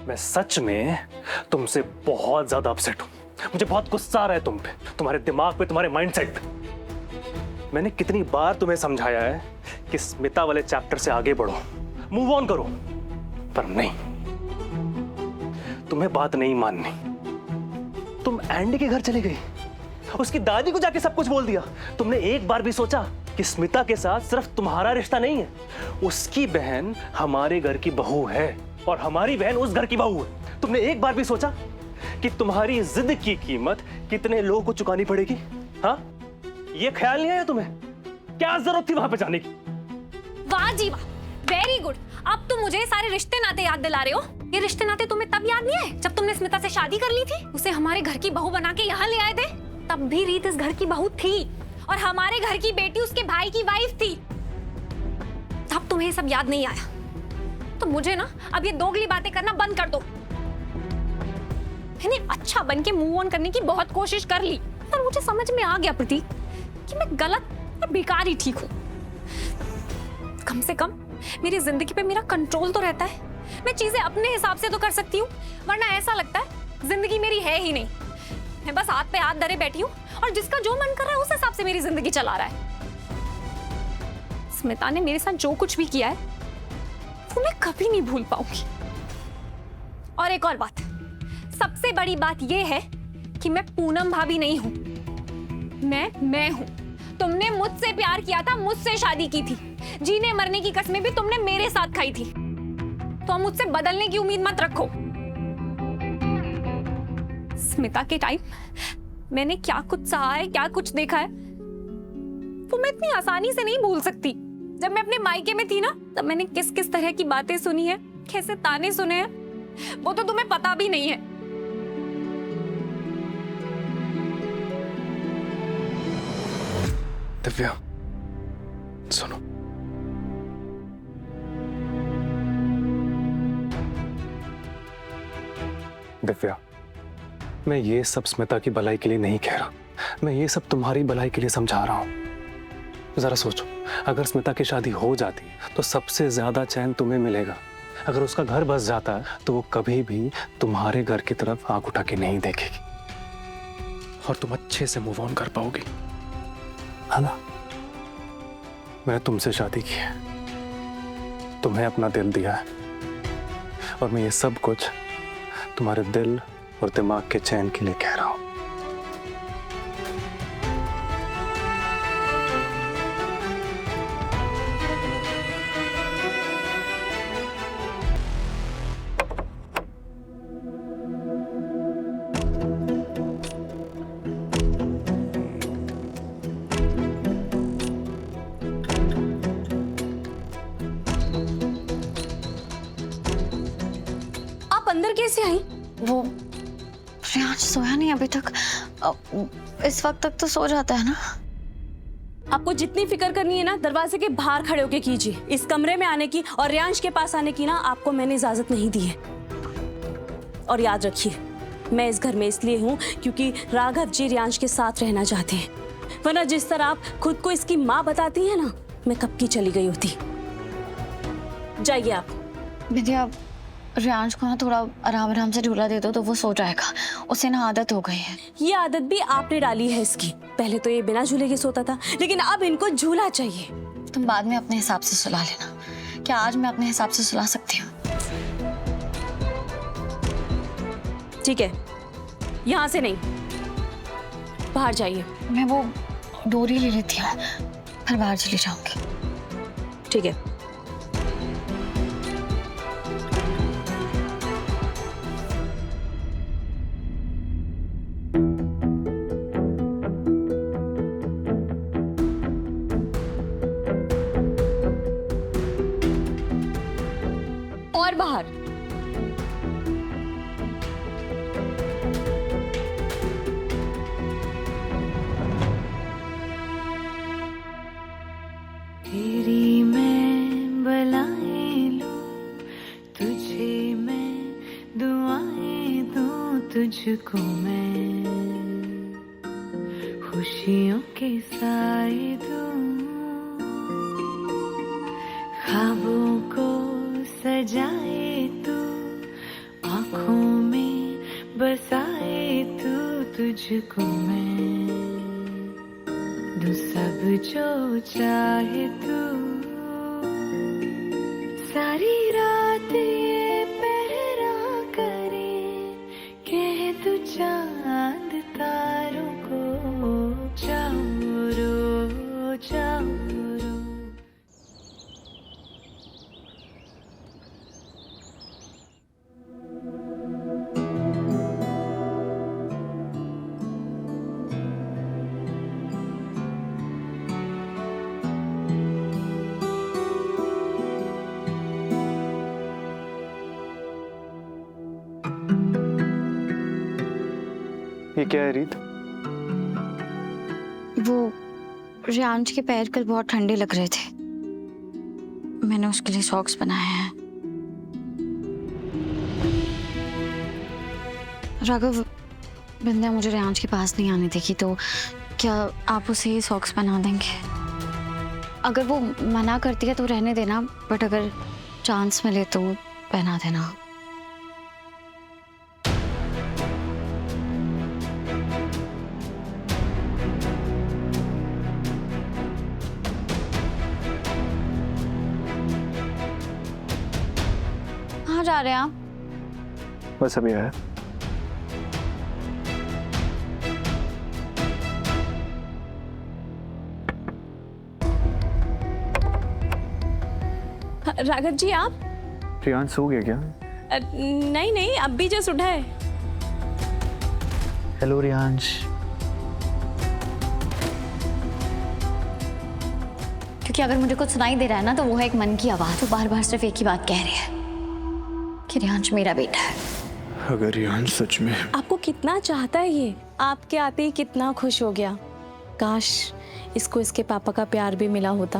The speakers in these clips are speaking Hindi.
मैं सच में तुमसे बहुत ज्यादा अपसेट हूं। मुझे बहुत गुस्सा आ रहा है तुम पे, तुम्हारे दिमाग पे, तुम्हारे माइंडसेट पे। मैंने कितनी बार तुम्हें समझाया है कि स्मिता वाले चैप्टर से आगे बढ़ो, मूव ऑन करो, पर नहीं, तुम्हें बात नहीं माननी। तुम एंडी के घर चली गई, उसकी दादी को जाके सब कुछ बोल दिया। तुमने एक बार भी सोचा कि स्मिता के साथ सिर्फ तुम्हारा रिश्ता नहीं है, उसकी बहन हमारे घर की बहू है और हमारी बहन उस घर की बहू है। तुमने एक बार भी सोचा कि तुम्हारी जिद की कीमत कितने लोगों को चुकानी पड़ेगी? हाँ, ये ख्याल नहीं आया तुम्हें? क्या जरूरत थी वहां पे जाने की? वाह जी वाह, वेरी गुड। अब तुम मुझे सारे रिश्ते नाते याद दिला रहे हो। ये रिश्ते नाते तुम्हें तब याद नहीं आए जब तुमने स्मिता से शादी कर ली थी, उसे हमारे घर की बहू बना के यहाँ ले आए थे। तब भी रीत इस घर की बहू थी और हमारे घर की बेटी उसके भाई की वाइफ थी। तब तुम्हें सब याद नहीं आया तो मुझे ना अब ये दोगली बातें करना बंद कर दो। मैंने अच्छा बन के मूव ऑन करने की बहुत कोशिश कर ली, पर मुझे समझ में आ गया प्रतीक कि मैं गलत और बेकार ही ठीक हूँ। कम से कम मेरी जिंदगी पे मेरा कंट्रोल तो रहता है, मैं चीजें अपने हिसाब से तो कर सकती हूँ, वरना ऐसा लगता है जिंदगी मेरी है ही नहीं। मैं बस हाथ पे हाथ धरे बैठी हूँ और जिसका जो मन कर रहा है उस हिसाब से मेरी जिंदगी चला रहा है। स्मिता ने मेरे साथ जो कुछ भी किया है वो मैं कभी नहीं भूल पाऊंगी। और एक और बात, सबसे बड़ी बात यह है कि मैं पूनम भाभी नहीं हूं, मैं हूं। तुमने मुझसे प्यार किया था, मुझसे शादी की थी, जीने मरने की कसमें भी तुमने मेरे साथ खाई थी, तो अब मुझसे बदलने की उम्मीद मत रखो। स्मिता के टाइम मैंने क्या कुछ सहा है, क्या कुछ देखा है, वो मैं इतनी आसानी से नहीं भूल सकती। जब मैं अपने मायके में थी ना, तब मैंने किस किस तरह की बातें सुनी है, कैसे ताने सुने हैं, वो तो तुम्हें पता भी नहीं है। दिव्या, सुनो, दिव्या, मैं ये सब स्मिता की भलाई के लिए नहीं कह रहा, मैं ये सब तुम्हारी भलाई के लिए समझा रहा हूं। जरा सोचो, अगर स्मिता की शादी हो जाती तो सबसे ज्यादा चैन तुम्हें मिलेगा। अगर उसका घर बस जाता है तो वो कभी भी तुम्हारे घर की तरफ आंख उठा के नहीं देखेगी और तुम अच्छे से मूव ऑन कर पाओगी, है ना? मैंने तुमसे शादी की है, तुम्हें अपना दिल दिया है और मैं ये सब कुछ तुम्हारे दिल और दिमाग के चैन के लिए कह रहा हूं। आप अंदर कैसे आई? वो रियांश सोया नहीं अभी तक। इस वक्त तक तो सो जाता है ना। आपको जितनी फिक्र करनी है ना, दरवाजे के बाहर खड़े होके कीजिए। इस कमरे में आने की और रियांश के पास आने की ना आपको मैंने इजाजत नहीं दी है। और याद रखिए, मैं इस घर में इसलिए हूँ क्योंकि राघव जी रियांश के साथ रहना चाहते हैं, वरना जिस तरह आप खुद को इसकी माँ बताती हैं ना, मैं कब की चली गई होती। जाइए आप। विद्या, रियांश को ना थोड़ा आराम आराम से झूला दे दो तो वो सो जाएगा, उसे ना आदत हो गई है। ये आदत भी आपने डाली है इसकी। पहले तो ये बिना झूले के सोता था, लेकिन अब इनको झूला चाहिए। तुम बाद में अपने हिसाब से सुला लेना। क्या आज मैं अपने हिसाब से सुला सकती हूँ? ठीक है, यहाँ से नहीं, बाहर जाइए। मैं वो डोरी ले लेती हूँ, फिर बाहर चली जाऊंगी। ठीक है। और बाहर। तेरी मैं बलाएं लूं, तुझे मैं दुआएं दूं, तुझको मैं खुशियों के साए दूं, ख्वाबों को सजाए तू, बसाए तू, तुझको मैं दूं सब जो चाहे तू। सारी रात ये पहरा करे, कह तू चांद तारों को, जाओ रो जाओ रो। ये क्या है रीत? वो रियांश के पैर कल बहुत ठंडे लग रहे थे, मैंने उसके लिए सॉक्स बनाए हैं। राघव, बिंदा मुझे रियांश के पास नहीं आने देगी, तो क्या आप उसे ये सॉक्स बना देंगे? अगर वो मना करती है तो रहने देना, बट अगर चांस मिले तो पहना देना। कहाँ जा रहे हैं आप? बस अभी आया। राघव जी आप? रियांश सो गया क्या? नहीं नहीं, अब भी जस्ट उठा है। हेलो रियांश। क्योंकि अगर मुझे कुछ सुनाई दे रहा है ना, तो वो है एक मन की आवाज, वो बार बार सिर्फ एक ही बात कह रही है कि रियांश मेरा बेटा है। अगर रियांश सच में आपको कितना चाहता है ये, आपके आते ही कितना खुश हो गया। काश इसको इसके पापा का प्यार भी मिला होता।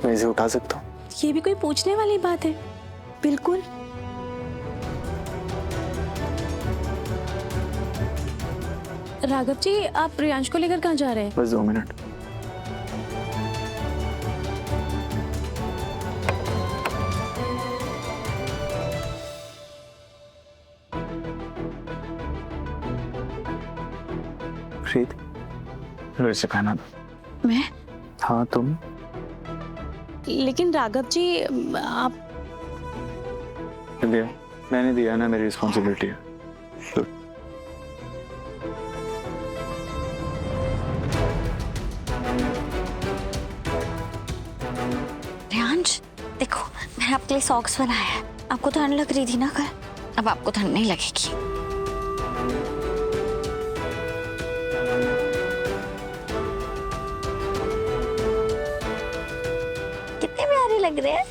मैं इसे उठा सकता हूँ? ये भी कोई पूछने वाली बात है? बिल्कुल। राघव जी, आप रियांश को लेकर कहाँ जा रहे हैं? बस 2 मिनट। रीत, लो इसे पहना दो। मैं? हाँ तुम। लेकिन राघव जी आप दिया, मैंने दिया ना, मेरी रिस्पॉन्सिबिलिटी है। लो। रियांश, देखो मैंने आपके लिए सॉक्स बनाए हैं। आपको ठंड लग रही थी ना कल, अब आपको ठंड नहीं लगेगी। कितने प्यारे लग रहे हैं।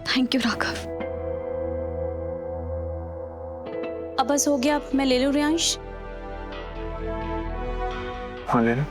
Thank you Raghav. अब बस हो गया, अब मैं ले लूं रियांश? हाँ ले लो।